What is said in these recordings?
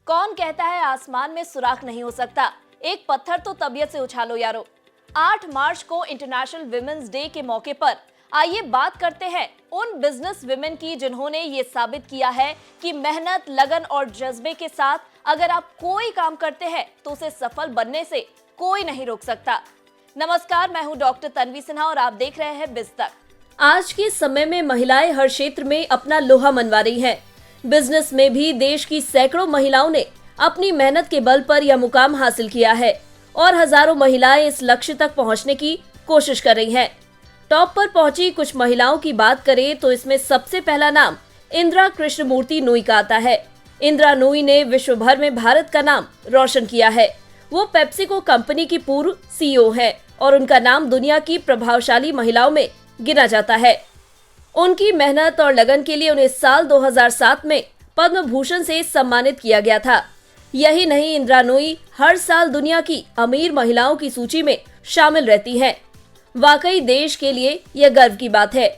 कौन कहता है आसमान में सुराख नहीं हो सकता। एक पत्थर तो तबीयत से उछालो यारो। 8 मार्च को इंटरनेशनल विमेंस डे के मौके पर आइए बात करते हैं उन बिजनेस विमेन की जिन्होंने ये साबित किया है कि मेहनत, लगन और जज्बे के साथ अगर आप कोई काम करते हैं तो उसे सफल बनने से कोई नहीं रोक सकता। नमस्कार, मैं हूं डॉक्टर तन्वी सिन्हा और आप देख रहे हैं बिजतक। आज के समय में महिलाएं हर क्षेत्र में अपना लोहा मनवा रही हैं। बिजनेस में भी देश की सैकड़ों महिलाओं ने अपनी मेहनत के बल पर यह मुकाम हासिल किया है और हजारों महिलाएं इस लक्ष्य तक पहुंचने की कोशिश कर रही हैं। टॉप पर पहुंची कुछ महिलाओं की बात करें तो इसमें सबसे पहला नाम इंदिरा कृष्णमूर्ति नूई का आता है। इंदिरा नूई ने विश्व भर में भारत का नाम रोशन किया है। वो पेप्सिको कंपनी की पूर्व सीईओ है और उनका नाम दुनिया की प्रभावशाली महिलाओं में गिना जाता है। उनकी मेहनत और लगन के लिए उन्हें साल 2007 में पद्म भूषण से सम्मानित किया गया था। यही नहीं, इंदिरा नूई हर साल दुनिया की अमीर महिलाओं की सूची में शामिल रहती हैं। वाकई देश के लिए यह गर्व की बात है।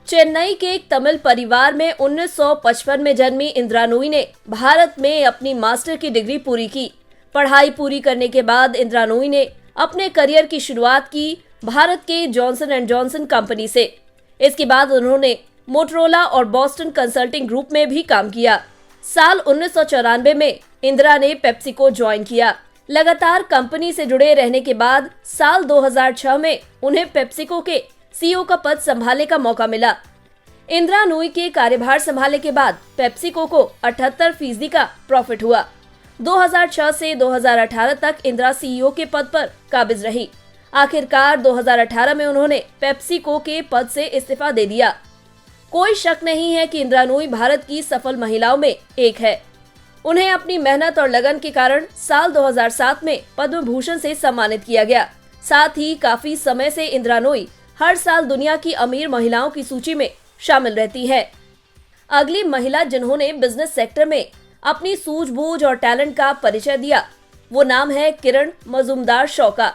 चेन्नई के एक तमिल परिवार में 1955 में जन्मी इंदिरा नूई ने भारत में अपनी मास्टर की डिग्री पूरी की। पढ़ाई पूरी करने के बाद इंदिरा नूई ने अपने करियर की शुरुआत की भारत के जॉनसन एंड जॉनसन कंपनी से। इसके बाद उन्होंने मोटरोला और बॉस्टन कंसल्टिंग ग्रुप में भी काम किया। साल 1994 में इंदिरा ने पेप्सिको ज्वाइन किया। लगातार कंपनी से जुड़े रहने के बाद साल 2006 में उन्हें पेप्सिको के सीईओ का पद संभालने का मौका मिला। इंदिरा नूई के कार्यभार संभालने के बाद पेप्सिको को 78% का प्रॉफिट हुआ। 2006 से 2018 तक इंदिरा सीईओ के पद पर काबिज रही। आखिरकार 2018 में उन्होंने पेप्सिको के पद से इस्तीफा दे दिया। कोई शक नहीं है कि इंदिरा नूई भारत की सफल महिलाओं में एक है। उन्हें अपनी मेहनत और लगन के कारण साल 2007 में पद्म भूषण से सम्मानित किया गया। साथ ही काफी समय से इंदिरा नूई हर साल दुनिया की अमीर महिलाओं की सूची में शामिल रहती है। अगली महिला जिन्होंने बिजनेस सेक्टर में अपनी सूझबूझ और टैलेंट का परिचय दिया, वो नाम है किरण मजूमदार शॉ का।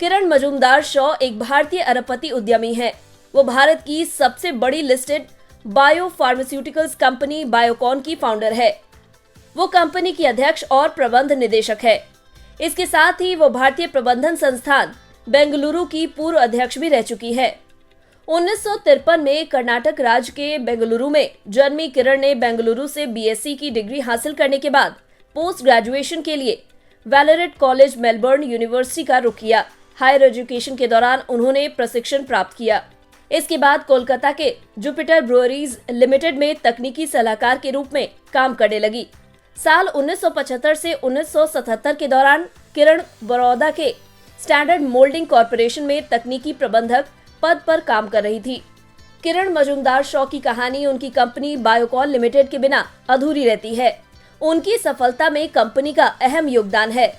किरण मजूमदार शॉ एक भारतीय अरबपति उद्यमी है। वो भारत की सबसे बड़ी listed bio pharmaceuticals company Biocon की फाउंडर है। वो कंपनी की अध्यक्ष और प्रबंध निदेशक है। इसके साथ ही वो भारतीय प्रबंधन संस्थान बेंगलुरु की पूर्व अध्यक्ष भी रह चुकी है। 1953 में कर्नाटक राज्य के बेंगलुरु में जन्मी किरण ने बेंगलुरु से बीएससी की डिग्री हासिल करने के बाद पोस्ट ग्रेजुएशन के लिए वैलरेट कॉलेज मेलबर्न यूनिवर्सिटी का रुख किया। हायर एजुकेशन के दौरान उन्होंने प्रशिक्षण प्राप्त किया। इसके बाद कोलकाता के जुपिटर ब्रुअरीज लिमिटेड में तकनीकी सलाहकार के रूप में काम करने लगी। साल 1975 से 1977 के दौरान किरण बड़ौदा के स्टैंडर्ड मोल्डिंग कॉरपोरेशन में तकनीकी प्रबंधक पद पर काम कर रही थी। किरण मजूमदार शॉ की कहानी उनकी कंपनी बायोकॉन लिमिटेड के बिना अधूरी रहती है। उनकी सफलता में कंपनी का अहम योगदान है।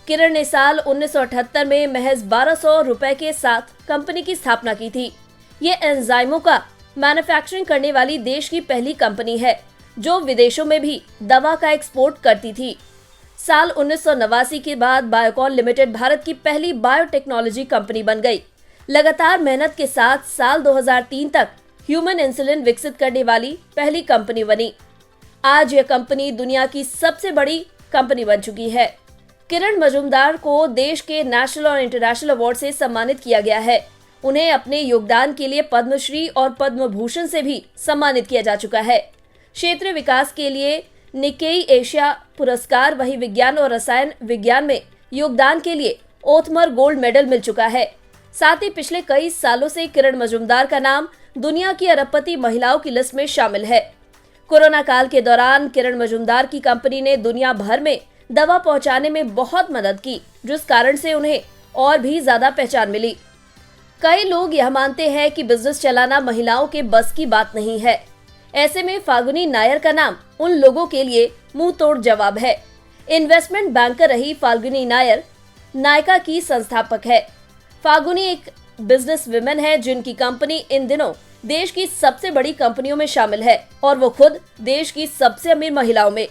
किरण ने साल 1978 में महज 1200 रुपए के साथ कंपनी की स्थापना की थी। ये एंजाइमों का मैन्युफैक्चरिंग करने वाली देश की पहली कंपनी है जो विदेशों में भी दवा का एक्सपोर्ट करती थी। साल 1989 के बाद बायोकॉन लिमिटेड भारत की पहली बायोटेक्नोलॉजी कंपनी बन गई। लगातार मेहनत के साथ साल 2003 तक ह्यूमन इंसुलिन विकसित करने वाली पहली कंपनी बनी। आज यह कंपनी दुनिया की सबसे बड़ी कंपनी बन चुकी है। किरण मजूमदार को देश के नेशनल और इंटरनेशनल अवार्ड से सम्मानित किया गया है। उन्हें अपने योगदान के लिए पद्मश्री और पद्म भूषण से भी सम्मानित किया जा चुका है। क्षेत्रीय विकास के लिए निकेई एशिया पुरस्कार, वही विज्ञान और रसायन विज्ञान में योगदान के लिए ओथमर गोल्ड मेडल मिल चुका है। साथ ही पिछले कई सालों से किरण मजूमदार का नाम दुनिया की अरबपति महिलाओं की लिस्ट में शामिल है। कोरोना काल के दौरान किरण मजूमदार की कंपनी ने दुनिया भर में दवा पहुंचाने में बहुत मदद की, जिस कारण से उन्हें और भी ज्यादा पहचान मिली। कई लोग यह मानते हैं कि बिजनेस चलाना महिलाओं के बस की बात नहीं है। ऐसे में फाल्गुनी नायर का नाम उन लोगों के लिए मुंह तोड़ जवाब है। इन्वेस्टमेंट बैंकर रही फाल्गुनी नायर नायका की संस्थापक है। फाल्गुनी एक बिजनेस विमेन है जिनकी कंपनी इन दिनों देश की सबसे बड़ी कंपनियों में शामिल है और वो खुद देश की सबसे अमीर महिलाओं में।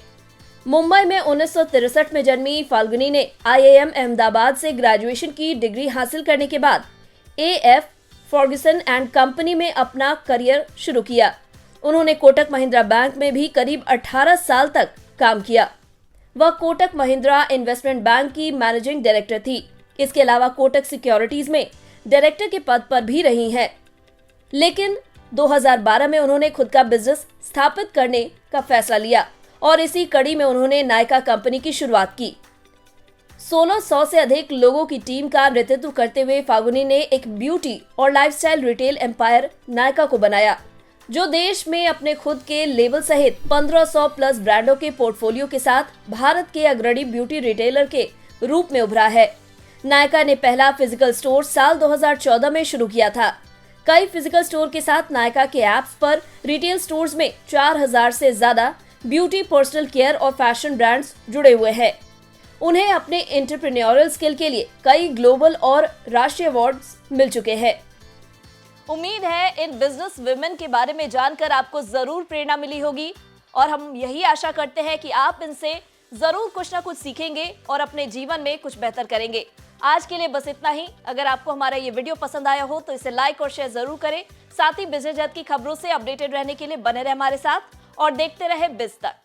मुंबई में 1963 में जन्मी फाल्गुनी ने IIM अहमदाबाद से ग्रेजुएशन की डिग्री हासिल करने के बाद AF फर्ग्यूसन एंड कंपनी में अपना करियर शुरू किया। उन्होंने कोटक महिंद्रा बैंक में भी करीब 18 साल तक काम किया। वह कोटक महिंद्रा इन्वेस्टमेंट बैंक की मैनेजिंग डायरेक्टर थी। इसके अलावा कोटक सिक्योरिटीज में डायरेक्टर के पद पर भी रही हैं। लेकिन 2012 में उन्होंने खुद का बिजनेस स्थापित करने का फैसला लिया और इसी कड़ी में उन्होंने नायका कंपनी की शुरुआत की। 1600 से अधिक लोगों की टीम का नेतृत्व करते हुए फाल्गुनी ने एक ब्यूटी और लाइफस्टाइल रिटेल एम्पायर नायका को बनाया, जो देश में अपने खुद के लेबल सहित 1500 प्लस ब्रांडों के पोर्टफोलियो के साथ भारत के अग्रणी ब्यूटी रिटेलर के रूप में उभरा है। नायका ने पहला फिजिकल स्टोर साल 2014 में शुरू किया था। कई फिजिकल स्टोर के साथ नायका के ऐप्स पर रिटेल स्टोर्स में 4000 से ज्यादा ब्यूटी, पर्सनल केयर और फैशन ब्रांड्स जुड़े हुए हैं। उन्हें अपने एंटरप्रेन्योरियल स्किल के लिए कई ग्लोबल और राष्ट्रीय अवार्ड्स मिल चुके हैं। उम्मीद है इन बिजनेस वुमेन के बारे में जानकर आपको जरूर प्रेरणा मिली होगी और हम यही आशा करते हैं कि आप इनसे जरूर कुछ ना कुछ सीखेंगे और अपने जीवन में कुछ बेहतर करेंगे। आज के लिए बस इतना ही। अगर आपको हमारा ये वीडियो पसंद आया हो तो इसे लाइक और शेयर जरूर करें। साथ ही बिजनेस जगत की खबरों से अपडेटेड रहने के लिए बने रहे हमारे साथ और देखते रहे बिज तक।